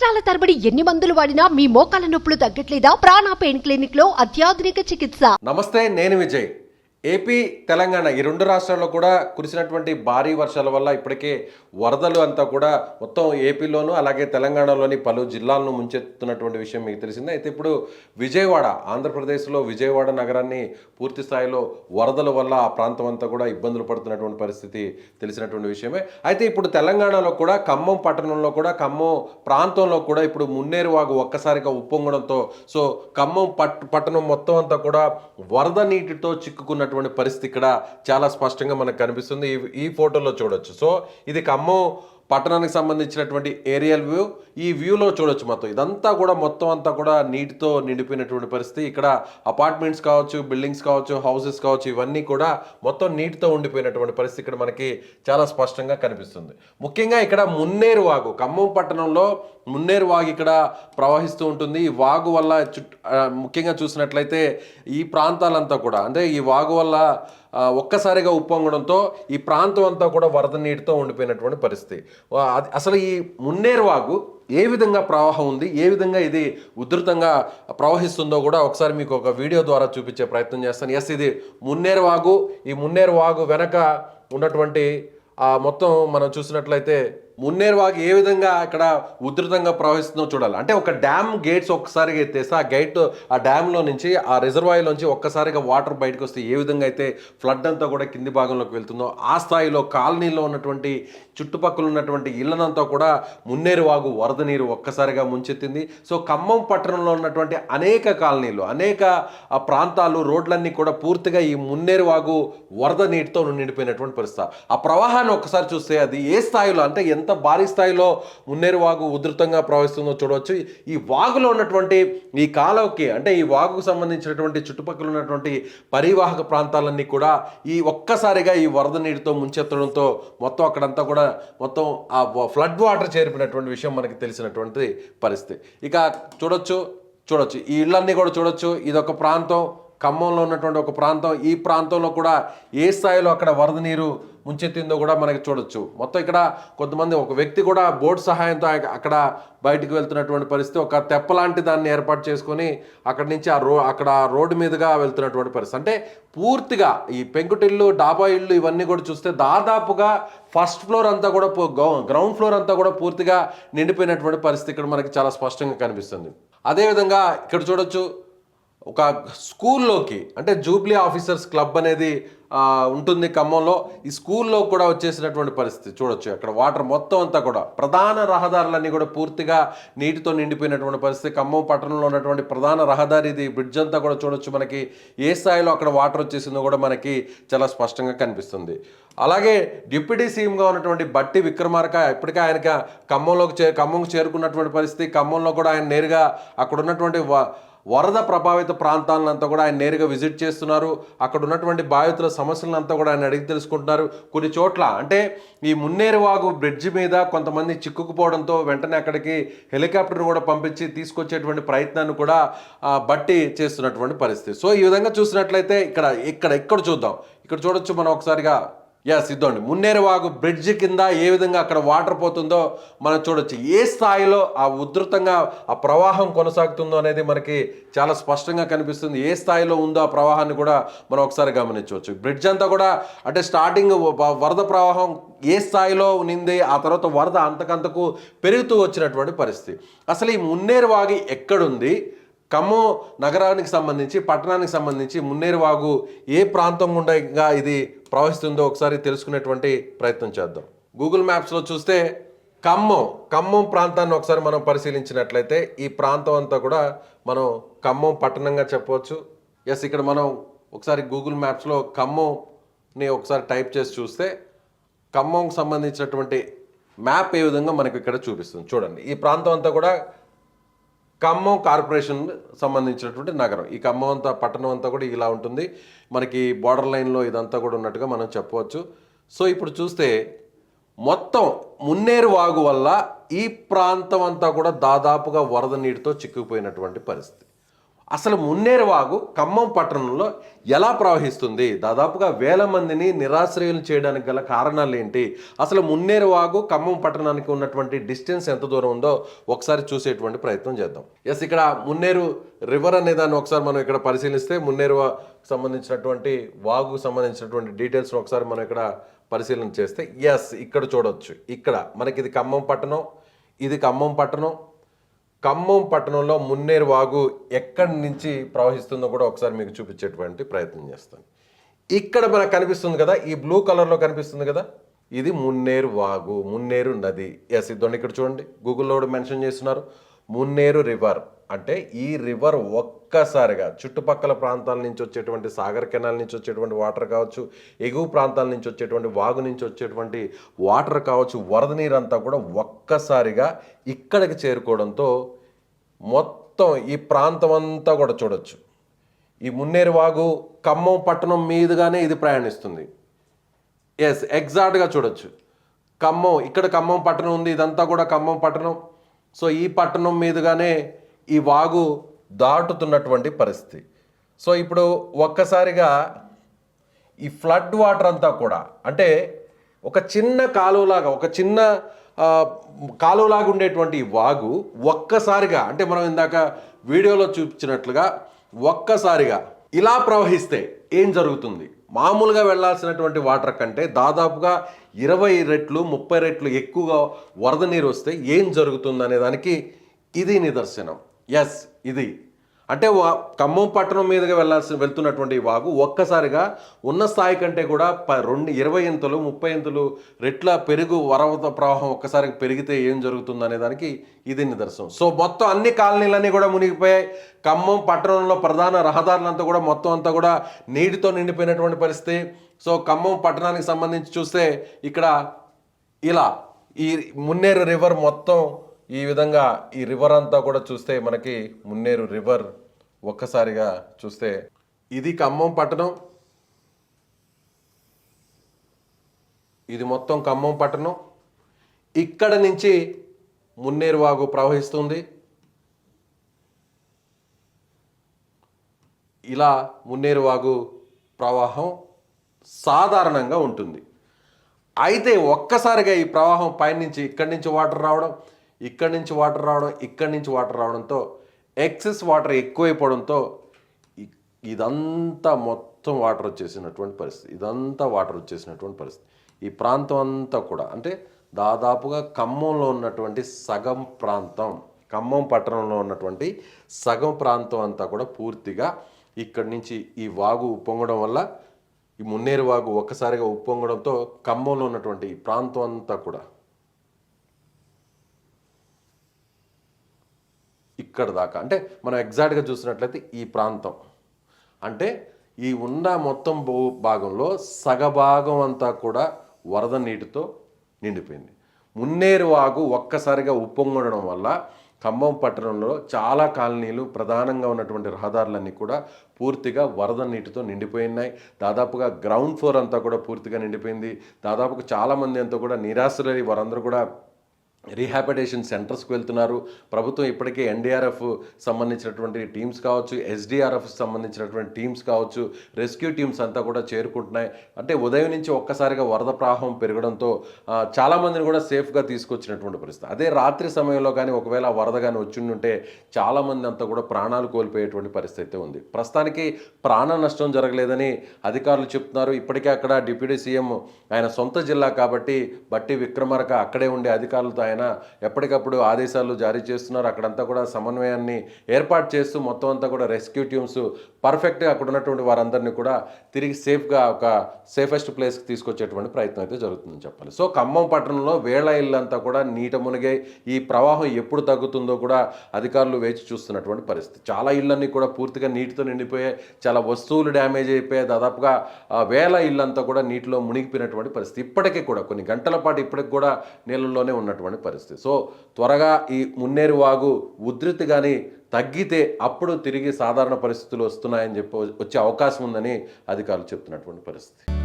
సంవత్సరాల తరబడి ఎన్ని మందులు వాడినా మీ మోకాల నొప్పులు తగ్గట్లేదా? ప్రాణ పెయిన్ క్లినిక్ లో అత్యాధునిక చికిత్స. నమస్తే, నేను విజయ్. ఏపీ, తెలంగాణ ఈ రెండు రాష్ట్రాల్లో కూడా కురిసినటువంటి భారీ వర్షాల వల్ల ఇప్పటికే వరదలు అంతా కూడా మొత్తం ఏపీలోను అలాగే తెలంగాణలోని పలు జిల్లాలను ముంచెత్తున్నటువంటి విషయం మీకు తెలిసిందే. అయితే ఇప్పుడు విజయవాడ, ఆంధ్రప్రదేశ్లో విజయవాడ నగరాన్ని పూర్తి స్థాయిలో వరదల వల్ల ఆ ప్రాంతం అంతా కూడా ఇబ్బందులు పడుతున్నటువంటి పరిస్థితి తెలిసినటువంటి విషయమే. అయితే ఇప్పుడు తెలంగాణలో కూడా ఖమ్మం పట్టణంలో కూడా, ఖమ్మం ప్రాంతంలో కూడా ఇప్పుడు మున్నేరు వాగు ఒక్కసారిగా ఉప్పొంగడంతో సో ఖమ్మం పట్టణం మొత్తం అంతా కూడా వరద నీటితో చిక్కుకున్నటువంటి పరిస్థితి ఇక్కడ చాలా స్పష్టంగా మనకు కనిపిస్తుంది. ఈ ఫోటోలో చూడొచ్చు. సో ఇది ఖమ్మం పట్టణానికి సంబంధించినటువంటి ఏరియల్ వ్యూ. ఈ వ్యూలో చూడొచ్చు మొత్తం ఇదంతా కూడా మొత్తం అంతా కూడా నీటితో నిండిపోయినటువంటి పరిస్థితి. ఇక్కడ అపార్ట్మెంట్స్ కావచ్చు, బిల్డింగ్స్ కావచ్చు, హౌసెస్ కావచ్చు, ఇవన్నీ కూడా మొత్తం నీటితో ఉండిపోయినటువంటి పరిస్థితి ఇక్కడ మనకి చాలా స్పష్టంగా కనిపిస్తుంది. ముఖ్యంగా ఇక్కడ మున్నేరు వాగు, ఖమ్మం పట్టణంలో మున్నేరు వాగు ఇక్కడ ప్రవహిస్తూ ఉంటుంది. ఈ వాగు వల్ల ముఖ్యంగా చూసినట్లయితే ఈ ప్రాంతాలంతా కూడా, అంటే ఈ వాగు వల్ల ఒక్కసారిగా ఉప్పొంగడంతో ఈ ప్రాంతం అంతా కూడా వరద నీటితో ఉండిపోయినటువంటి పరిస్థితి. అసలు ఈ మున్నేరు వాగు ఏ విధంగా ప్రవాహం ఉంది, ఏ విధంగా ఇది ఉధృతంగా ప్రవహిస్తుందో కూడా ఒకసారి మీకు ఒక వీడియో ద్వారా చూపించే ప్రయత్నం చేస్తాను. ఎస్, ఇది మున్నేరు వాగు. ఈ మున్నేరు వాగు వెనక ఉన్నటువంటి మొత్తం మనం చూసినట్లయితే మున్నేరు వాగు ఏ విధంగా ఇక్కడ ఉధృతంగా ప్రవహిస్తుందో చూడాలి. అంటే ఒక డ్యామ్ గేట్స్ ఒక్కసారిగా ఎత్తేస్తే ఆ డ్యామ్లో నుంచి, ఆ రిజర్వాయర్ నుంచి ఒక్కసారిగా వాటర్ బయటకు వస్తే ఏ విధంగా అయితే ఫ్లడ్ అంతా కూడా కింది భాగంలోకి వెళ్తుందో ఆ స్థాయిలో కాలనీలో ఉన్నటువంటి చుట్టుపక్కల ఉన్నటువంటి ఇళ్లనంతా కూడా మున్నేరు వాగు వరద నీరు ఒక్కసారిగా ముంచెత్తింది. సో ఖమ్మం పట్టణంలో ఉన్నటువంటి అనేక కాలనీలు, అనేక ప్రాంతాలు, రోడ్లన్నీ కూడా పూర్తిగా ఈ మున్నేరు వాగు వరద నీటితో నిండిపోయినటువంటి పరిస్థితి. ఆ ప్రవాహాన్ని ఒక్కసారి చూస్తే అది ఏ స్థాయిలో, అంటే ఎంత భారీ స్థాయిలో మున్నేరు వాగు ఉధృతంగా ప్రవహిస్తుందో చూడవచ్చు. ఈ వాగులో ఉన్నటువంటి ఈ కాలువకి, అంటే ఈ వాగుకు సంబంధించినటువంటి చుట్టుపక్కల ఉన్నటువంటి పరివాహక ప్రాంతాలన్నీ కూడా ఈ ఒక్కసారిగా ఈ వరద నీటితో ముంచెత్తడంతో మొత్తం అక్కడంతా కూడా మొత్తం ఆ ఫ్లడ్ వాటర్ చేరిపినటువంటి విషయం మనకి తెలిసినటువంటి పరిస్థితి. ఇక చూడొచ్చు ఈ ఇళ్ళన్నీ కూడా చూడొచ్చు. ఇదొక ప్రాంతం, ఖమ్మంలో ఉన్నటువంటి ఒక ప్రాంతం. ఈ ప్రాంతంలో కూడా ఏ స్థాయిలో అక్కడ వరద నీరు ముంచెత్తిందో కూడా మనకి చూడొచ్చు. మొత్తం ఇక్కడ కొంతమంది, ఒక వ్యక్తి కూడా బోట్ సహాయంతో అక్కడ బయటికి వెళ్తున్నటువంటి పరిస్థితి. ఒక తెప్పలాంటి దాన్ని ఏర్పాటు చేసుకొని అక్కడి నుంచి అక్కడ రోడ్డు మీదుగా వెళ్తున్నటువంటి పరిస్థితి. అంటే పూర్తిగా ఈ పెంకుటిల్లు, డాబా ఇళ్ళు ఇవన్నీ కూడా చూస్తే దాదాపుగా ఫస్ట్ ఫ్లోర్ అంతా కూడా, గ్రౌండ్ ఫ్లోర్ అంతా కూడా పూర్తిగా నిండిపోయినటువంటి పరిస్థితి ఇక్కడ మనకి చాలా స్పష్టంగా కనిపిస్తుంది. అదేవిధంగా ఇక్కడ చూడొచ్చు, ఒక స్కూల్లోకి, అంటే జూబ్లీ ఆఫీసర్స్ క్లబ్ అనేది ఉంటుంది ఖమ్మంలో, ఈ స్కూల్లో కూడా వచ్చేసినటువంటి పరిస్థితి చూడొచ్చు. అక్కడ వాటర్ మొత్తం అంతా కూడా, ప్రధాన రహదారులన్నీ కూడా పూర్తిగా నీటితో నిండిపోయినటువంటి పరిస్థితి. ఖమ్మం పట్టణంలో ఉన్నటువంటి ప్రధాన రహదారి, ఇది బ్రిడ్జ్ అంతా కూడా చూడొచ్చు. మనకి ఏ స్థాయిలో అక్కడ వాటర్ వచ్చేసిందో కూడా మనకి చాలా స్పష్టంగా కనిపిస్తుంది. అలాగే డిప్యూటీ సీఎంగా ఉన్నటువంటి బట్టి విక్రమార్క ఇప్పటికే ఆయనకి ఖమ్మంకు చేరుకున్నటువంటి పరిస్థితి. ఖమ్మంలో కూడా ఆయన నేరుగా అక్కడ ఉన్నటువంటి వరద ప్రభావిత ప్రాంతాలంతా కూడా ఆయన నేరుగా విజిట్ చేస్తున్నారు. అక్కడ ఉన్నటువంటి బాధితుల సమస్యలంతా కూడా ఆయన అడిగి తెలుసుకుంటున్నారు. కొన్ని చోట్ల, అంటే ఈ మున్నేరు వాగు బ్రిడ్జి మీద కొంతమంది చిక్కుకుపోవడంతో వెంటనే అక్కడికి హెలికాప్టర్ను కూడా పంపించి తీసుకొచ్చేటువంటి ప్రయత్నాన్ని కూడా బట్టి చేస్తున్నటువంటి పరిస్థితి. సో ఈ విధంగా చూసినట్లయితే ఇక్కడ చూద్దాం. ఇక్కడ చూడొచ్చు మనం ఒకసారిగా. ఇద్దండి, మున్నేరు వాగు బ్రిడ్జి కింద ఏ విధంగా అక్కడ వాటర్ పోతుందో మనం చూడొచ్చు. ఏ స్థాయిలో ఆ ఉధృతంగా ఆ ప్రవాహం కొనసాగుతుందో అనేది మనకి చాలా స్పష్టంగా కనిపిస్తుంది. ఏ స్థాయిలో ఉందో ఆ ప్రవాహాన్ని కూడా మనం ఒకసారి గమనించవచ్చు. బ్రిడ్జ్ అంతా కూడా, అంటే స్టార్టింగ్ వరద ప్రవాహం ఏ స్థాయిలో ఉంది, ఆ తర్వాత వరద అంతకంతకు పెరుగుతూ వచ్చినటువంటి పరిస్థితి. అసలు ఈ మున్నేరు వాగు ఎక్కడుంది, ఖమ్మం నగరానికి సంబంధించి, పట్టణానికి సంబంధించి మున్నేరు వాగు ఏ ప్రాంతం గుండా ఇది ప్రవహిస్తుందో ఒకసారి తెలుసుకునేటువంటి ప్రయత్నం చేద్దాం. గూగుల్ మ్యాప్స్లో చూస్తే ఖమ్మం ప్రాంతాన్ని ఒకసారి మనం పరిశీలించినట్లయితే ఈ ప్రాంతం అంతా కూడా మనం ఖమ్మం పట్టణంగా చెప్పవచ్చు. ఇక్కడ మనం ఒకసారి గూగుల్ మ్యాప్స్లో ఖమ్మంని ఒకసారి టైప్ చేసి చూస్తే ఖమ్మంకి సంబంధించినటువంటి మ్యాప్ ఏ విధంగా మనకు ఇక్కడ చూపిస్తుంది. చూడండి, ఈ ప్రాంతం అంతా కూడా ఖమ్మం కార్పొరేషన్ సంబంధించినటువంటి నగరం. ఈ ఖమ్మం అంతా, పట్టణం అంతా కూడా ఇలా ఉంటుంది. మనకి బార్డర్ లైన్లో ఇదంతా కూడా ఉన్నట్టుగా మనం చెప్పవచ్చు. సో ఇప్పుడు చూస్తే మొత్తం మున్నేరు వాగు వల్ల ఈ ప్రాంతం అంతా కూడా దాదాపుగా వరద నీటితో చిక్కుపోయినటువంటి పరిస్థితి. అసలు మున్నేరు వాగు ఖమ్మం పట్టణంలో ఎలా ప్రవహిస్తుంది? దాదాపుగా వేల మందిని నిరాశ్రయులు చేయడానికి గల కారణాలు ఏంటి? అసలు మున్నేరు వాగు ఖమ్మం పట్టణానికి ఉన్నటువంటి డిస్టెన్స్ ఎంత దూరం ఉందో ఒకసారి చూసేటువంటి ప్రయత్నం చేద్దాం. ఎస్, ఇక్కడ మున్నేరు రివర్ అనే దాన్ని ఒకసారి మనం ఇక్కడ పరిశీలిస్తే మున్నేరు సంబంధించినటువంటి వాగుకు సంబంధించినటువంటి డీటెయిల్స్ ఒకసారి మనం ఇక్కడ పరిశీలన చేస్తే ఎస్, ఇక్కడ చూడొచ్చు. ఇక్కడ మనకి ఇది ఖమ్మం పట్టణం, ఇది ఖమ్మం పట్టణం. ఖమ్మం పట్టణంలో మున్నేరు వాగు ఎక్కడి నుంచి ప్రవహిస్తుందో కూడా ఒకసారి మీకు చూపించేటువంటి ప్రయత్నం చేస్తాను. ఇక్కడ మనకు కనిపిస్తుంది కదా, ఈ బ్లూ కలర్లో కనిపిస్తుంది కదా, ఇది మున్నేరు వాగు, మున్నేరు నది. ఎస్, ఇదండి ఇక్కడ చూడండి, గూగుల్లో కూడా మెన్షన్ చేస్తున్నారు మున్నేరు రివర్. అంటే ఈ రివర్ ఒక్కసారిగా చుట్టుపక్కల ప్రాంతాల నుంచి వచ్చేటువంటి సాగర్ కెనాల్ నుంచి వచ్చేటువంటి వాటర్ కావచ్చు, ఎగువ ప్రాంతాల నుంచి వచ్చేటువంటి వాగు నుంచి వచ్చేటువంటి వాటర్ కావచ్చు, వరద నీరు అంతా కూడా ఒక్కసారిగా ఇక్కడికి చేరుకోవడంతో మొత్తం ఈ ప్రాంతం అంతా కూడా చూడొచ్చు. ఈ మున్నేరు వాగు ఖమ్మం పట్టణం మీదుగానే ఇది ప్రయాణిస్తుంది. ఎస్, ఎగ్జాక్ట్గా చూడొచ్చు. ఖమ్మం, ఇక్కడ ఖమ్మం పట్టణం ఉంది, ఇదంతా కూడా ఖమ్మం పట్టణం. సో ఈ పట్టణం మీదుగానే ఈ వాగు దాటుతున్నటువంటి పరిస్థితి. సో ఇప్పుడు ఒక్కసారిగా ఈ ఫ్లడ్ వాటర్ అంతా కూడా అంటే ఒక చిన్న కాలువలాగా, ఒక చిన్న కాలువలాగా ఉండేటువంటి ఈ వాగు ఒక్కసారిగా అంటే మనం ఇందాక వీడియోలో చూపించినట్లుగా ఒక్కసారిగా ఇలా ప్రవహిస్తే ఏం జరుగుతుంది? మామూలుగా వెళ్ళాల్సినటువంటి వాటర్ కంటే దాదాపుగా 20 రెట్లు 30 రెట్లు ఎక్కువగా వరద నీరు వస్తే ఏం జరుగుతుంది అనే దానికి ఇది నిదర్శనం. ఎస్, ఇది అంటే ఖమ్మం పట్టణం మీదుగా వెళ్తున్నటువంటి వాగు ఒక్కసారిగా ఉన్న స్థాయి కంటే కూడా 20 ఇంతలు 30 ఇంతలు రెట్ల వరద ప్రవాహం ఒక్కసారిగా పెరిగితే ఏం జరుగుతుంది అనే దానికి ఇది నిదర్శనం. సో మొత్తం అన్ని కాలనీలన్నీ కూడా మునిగిపోయాయి. ఖమ్మం పట్టణంలో ప్రధాన రహదారులంతా కూడా మొత్తం అంతా కూడా నీటితో నిండిపోయినటువంటి పరిస్థితి. సో ఖమ్మం పట్టణానికి సంబంధించి చూస్తే ఇక్కడ ఇలా ఈ మున్నేరు రివర్ మొత్తం ఈ విధంగా ఈ రివర్ అంతా కూడా చూస్తే మనకి మున్నేరు రివర్ ఒక్కసారిగా చూస్తే ఇది ఖమ్మం పట్టణం, ఇది మొత్తం ఖమ్మం పట్టణం. ఇక్కడ నుంచి మున్నేరు వాగు ప్రవహిస్తుంది. ఇలా మున్నేరు వాగు ప్రవాహం సాధారణంగా ఉంటుంది. అయితే ఒక్కసారిగా ఈ ప్రవాహం పైనుంచి ఇక్కడి నుంచి వాటర్ రావడం, ఇక్కడి నుంచి వాటర్ రావడం, ఇక్కడి నుంచి వాటర్ రావడంతో ఎక్సెస్ వాటర్ ఎక్కువైపోవడంతో ఇదంతా మొత్తం వాటర్ వచ్చేసినటువంటి పరిస్థితి, ఇదంతా వాటర్ వచ్చేసినటువంటి పరిస్థితి. ఈ ప్రాంతం అంతా కూడా అంటే దాదాపుగా ఖమ్మంలో ఉన్నటువంటి సగం ప్రాంతం, ఖమ్మం పట్టణంలో ఉన్నటువంటి సగం ప్రాంతం అంతా కూడా పూర్తిగా ఇక్కడి నుంచి ఈ వాగు ఉప్పొంగడం వల్ల, ఈ మున్నేరు వాగు ఒక్కసారిగా ఉప్పొంగడంతో ఖమ్మంలో ఉన్నటువంటి ఈ ప్రాంతం అంతా కూడా ఇక్కడ దాకా అంటే మనం ఎగ్జాక్ట్గా చూసినట్లయితే ఈ ప్రాంతం అంటే ఈ ఉన్న మొత్తం భాగంలో సగభాగం అంతా కూడా వరద నీటితో నిండిపోయింది. మున్నేరు వాగు ఒక్కసారిగా ఉప్పొంగడం వల్ల ఖమ్మం పట్టణంలో చాలా కాలనీలు, ప్రధానంగా ఉన్నటువంటి రహదారులన్నీ కూడా పూర్తిగా వరద నీటితో నిండిపోయినాయి. దాదాపుగా గ్రౌండ్ ఫ్లోర్ అంతా కూడా పూర్తిగా నిండిపోయింది. దాదాపుగా చాలామంది అంతా కూడా నిరాశ్రయ వారందరూ కూడా రీహాబిటేషన్ సెంటర్స్కి వెళ్తున్నారు. ప్రభుత్వం ఇప్పటికే ఎన్డీఆర్ఎఫ్ సంబంధించినటువంటి టీమ్స్ కావచ్చు, ఎస్డీఆర్ఎఫ్ సంబంధించినటువంటి టీమ్స్ కావచ్చు, రెస్క్యూ టీమ్స్ అంతా కూడా చేరుకుంటున్నాయి. అంటే ఉదయం నుంచి ఒక్కసారిగా వరద ప్రవాహం పెరగడంతో చాలామందిని కూడా సేఫ్గా తీసుకొచ్చినటువంటి పరిస్థితి. అదే రాత్రి సమయంలో కానీ ఒకవేళ వరద కానీ వచ్చిండుంటే చాలామంది అంతా కూడా ప్రాణాలు కోల్పోయేటువంటి పరిస్థితి ఉంది. ప్రస్తుతానికి ప్రాణ నష్టం జరగలేదని అధికారులు చెప్తున్నారు. ఇప్పటికే అక్కడ డిప్యూటీ సీఎం ఆయన సొంత జిల్లా కాబట్టి బట్టి విక్రమార్క అక్కడే ఉండే అధికారులతో ఆయన ఎప్పటికప్పుడు ఆదేశాలు జారీ చేస్తున్నారు. అక్కడంతా కూడా సమన్వయాన్ని ఏర్పాటు చేస్తూ మొత్తం అంతా కూడా రెస్క్యూ టీమ్స్ పర్ఫెక్ట్గా అక్కడ ఉన్నటువంటి వారందరినీ కూడా తిరిగి సేఫ్గా ఒక సేఫెస్ట్ ప్లేస్కి తీసుకొచ్చేటువంటి ప్రయత్నం అయితే జరుగుతుందని చెప్పాలి. సో ఖమ్మం పట్టణంలో వేళ ఇళ్ళంతా కూడా నీట మునిగే, ఈ ప్రవాహం ఎప్పుడు తగ్గుతుందో కూడా అధికారులు వేచి చూస్తున్నటువంటి పరిస్థితి. చాలా ఇళ్ళన్నీ కూడా పూర్తిగా నీటితో నిండిపోయాయి, చాలా వస్తువులు డ్యామేజ్ అయిపోయాయి. దాదాపుగా వేల ఇళ్ళంతా కూడా నీటిలో మునిగిపోయినటువంటి పరిస్థితి. ఇప్పటికీ కూడా కొన్ని గంటల పాటు ఇప్పటికి కూడా నీళ్ళల్లోనే ఉన్నటువంటి పరిస్థితి. సో త్వరగా ఈ మున్నేరు వాగు ఉధృతి కానీ తగ్గితే అప్పుడు తిరిగి సాధారణ పరిస్థితులు వస్తున్నాయని చెప్పి వచ్చే అవకాశం ఉందని అధికారులు చెప్తున్నటువంటి పరిస్థితి.